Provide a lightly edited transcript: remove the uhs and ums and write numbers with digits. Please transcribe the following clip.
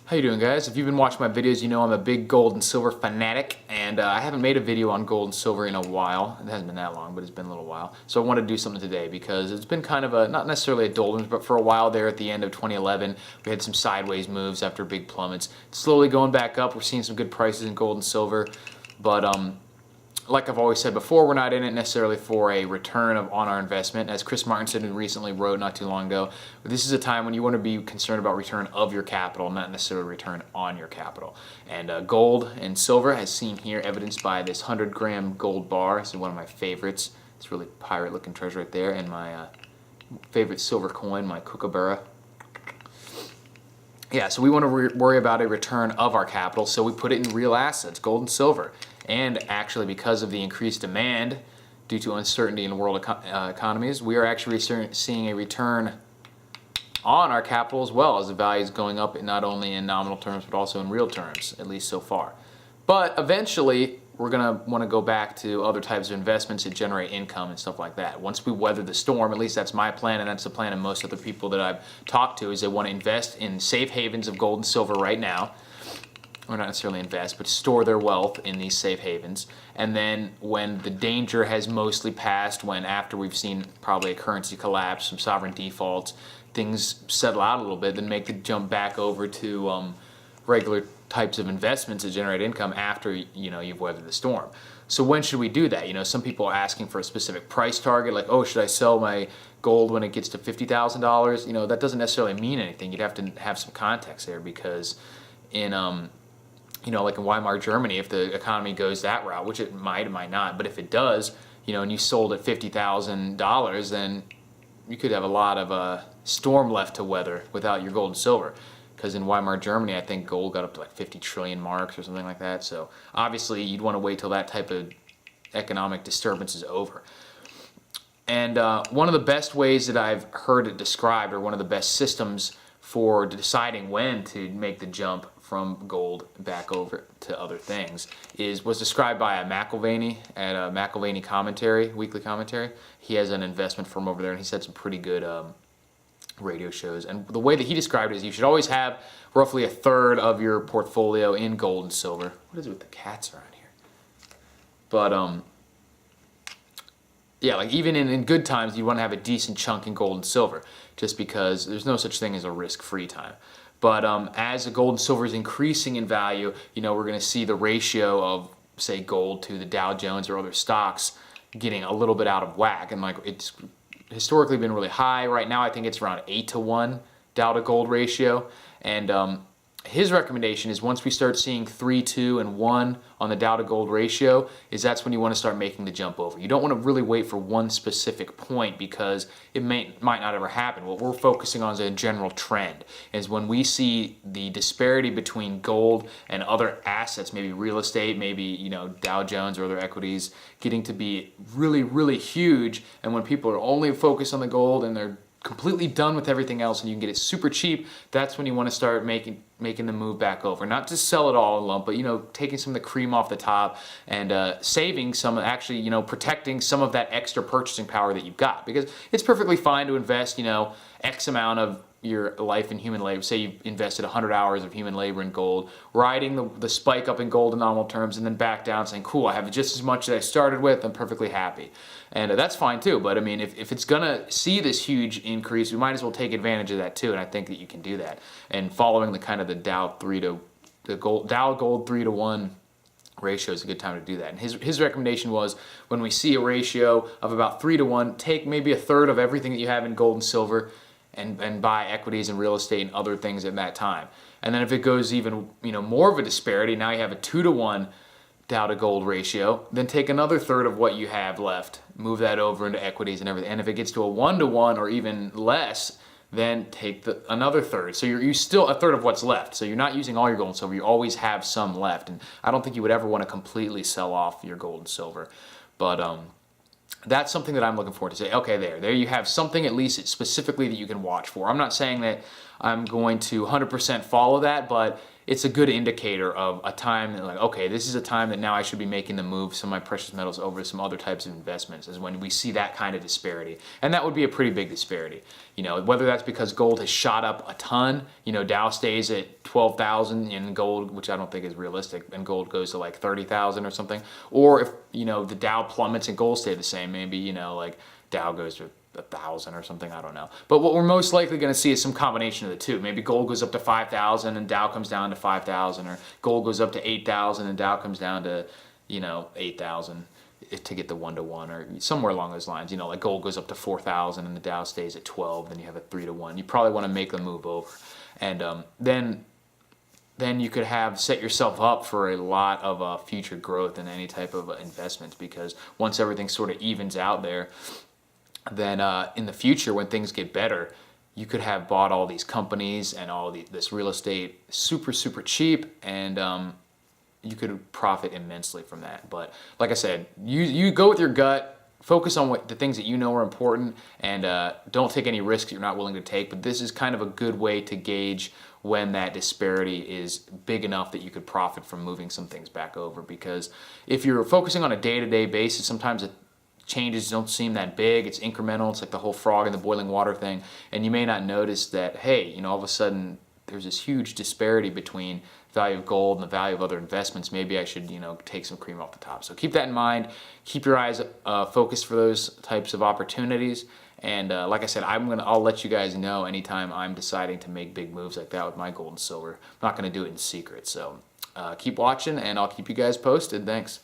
How you doing, guys? If you've been watching my videos, you know I'm a big gold and silver fanatic, and I haven't made a video on gold and silver in a while. It hasn't been that long, but it's been a little while. So I want to do something today because it's been kind of a, not necessarily a doldrums, but for a while there at the end of 2011, we had some sideways moves after big plummets. Slowly going back up, we're seeing some good prices in gold and silver, but like I've always said before, we're not in it necessarily for a return on our investment. As Chris Martinson recently wrote not too long ago, this is a time when you want to be concerned about return of your capital, not necessarily return on your capital. And gold and silver, as seen here, evidenced by this 100-gram gold bar. This is one of my favorites. It's really pirate-looking treasure right there. And my favorite silver coin, my kookaburra. Yeah, so we want to worry about a return of our capital, so we put it in real assets, gold and silver. And actually, because of the increased demand due to uncertainty in world economies, we are actually seeing a return on our capital as well, as the value is going up not only in nominal terms but also in real terms, at least so far. But eventually, we're going to want to go back to other types of investments that generate income and stuff like that. Once we weather the storm, at least that's my plan, and that's the plan of most other people that I've talked to, is they want to invest in safe havens of gold and silver right now. Or not necessarily invest, but store their wealth in these safe havens. And then when the danger has mostly passed, when after we've seen probably a currency collapse, some sovereign defaults, things settle out a little bit, then make the jump back over to regular types of investments that generate income after you've weathered the storm. So when should we do that? Some people are asking for a specific price target, like, oh, should I sell my gold when it gets to $50,000? That doesn't necessarily mean anything. You'd have to have some context there, because in like in Weimar, Germany, if the economy goes that route, which it might not, but if it does, and you sold at $50,000, then you could have a lot of storm left to weather without your gold and silver. Because in Weimar, Germany, I think gold got up to like 50 trillion marks or something like that. So obviously, you'd want to wait till that type of economic disturbance is over. And one of the best ways that I've heard it described, or one of the best systems for deciding when to make the jump from gold back over to other things, was described by a McIlvaney at a McIlvaney commentary, weekly commentary. He has an investment firm over there, and he's had some pretty good radio shows. And the way that he described it is you should always have roughly a third of your portfolio in gold and silver. What is it with the cats around here? But yeah, like even in good times, you want to have a decent chunk in gold and silver, just because there's no such thing as a risk-free time. But as the gold and silver is increasing in value, we're going to see the ratio of, say, gold to the Dow Jones or other stocks getting a little bit out of whack. And like it's historically been really high. Right now, I think it's around 8-to-1 Dow to gold ratio. And his recommendation is once we start seeing 3, 2, and 1 on the Dow to gold ratio, that's when you want to start making the jump over. You don't want to really wait for one specific point, because it might not ever happen. What we're focusing on is a general trend. Is when we see the disparity between gold and other assets, maybe real estate, maybe Dow Jones or other equities, getting to be really, really huge, and when people are only focused on the gold and they're completely done with everything else and you can get it super cheap, that's when you want to start making the move back over. Not to sell it all in lump, but taking some of the cream off the top and saving some, actually protecting some of that extra purchasing power that you've got. Because it's perfectly fine to invest X amount of your life in human labor. Say you've invested 100 hours of human labor in gold, riding the spike up in gold in nominal terms, and then back down saying, cool, I have just as much as I started with, I'm perfectly happy. And that's fine too, but I mean, if it's gonna see this huge increase, we might as well take advantage of that too, and I think that you can do that. And following the kind of the Dow gold 3-to-1 ratio is a good time to do that. And his recommendation was, when we see a ratio of about 3-to-1, take maybe a third of everything that you have in gold and silver, and buy equities and real estate and other things at that time. And then if it goes even more of a disparity, now you have a 2-to-1 Dow to gold ratio, then take another third of what you have left, move that over into equities and everything. And if it gets to a 1-to-1 or even less, then take another third. So you're still a third of what's left. So you're not using all your gold and silver. You always have some left. And I don't think you would ever want to completely sell off your gold and silver. But that's something that I'm looking forward to. Say, okay, there you have something at least specifically that you can watch for. I'm not saying that I'm going to 100% follow that, but it's a good indicator of a time that, like, okay, this is a time that now I should be making the move, some of my precious metals over some other types of investments, is when we see that kind of disparity. And that would be a pretty big disparity. Whether that's because gold has shot up a ton, Dow stays at 12,000 in gold, which I don't think is realistic, and gold goes to like 30,000 or something. Or if, you know, the Dow plummets and gold stay the same, maybe, you know, like Dow goes to 1,000 or something, I don't know. But what we're most likely going to see is some combination of the two. Maybe gold goes up to 5,000 and Dow comes down to 5,000, or gold goes up to 8,000 and Dow comes down to, you know, 8,000 to get the 1-to-1, or somewhere along those lines. You know, like gold goes up to 4,000 and the Dow stays at 12, then you have a 3-to-1. You probably want to make the move over. And then you could have set yourself up for a lot of future growth in any type of investments, because once everything sort of evens out there, then in the future when things get better, you could have bought all these companies and this real estate super cheap, and you could profit immensely from that. But like I said, you go with your gut. Focus on the things that you know are important, and don't take any risks you're not willing to take. But this is kind of a good way to gauge when that disparity is big enough that you could profit from moving some things back over. Because if you're focusing on a day-to-day basis, sometimes the changes don't seem that big. It's incremental. It's like the whole frog in the boiling water thing. And you may not notice that, hey, you know, all of a sudden there's this huge disparity between the value of gold and the value of other investments. Maybe I should, you know, take some cream off the top. So keep that in mind. Keep your eyes focused for those types of opportunities. And like I said, I'll let you guys know anytime I'm deciding to make big moves like that with my gold and silver. I'm not going to do it in secret. So keep watching, and I'll keep you guys posted. Thanks.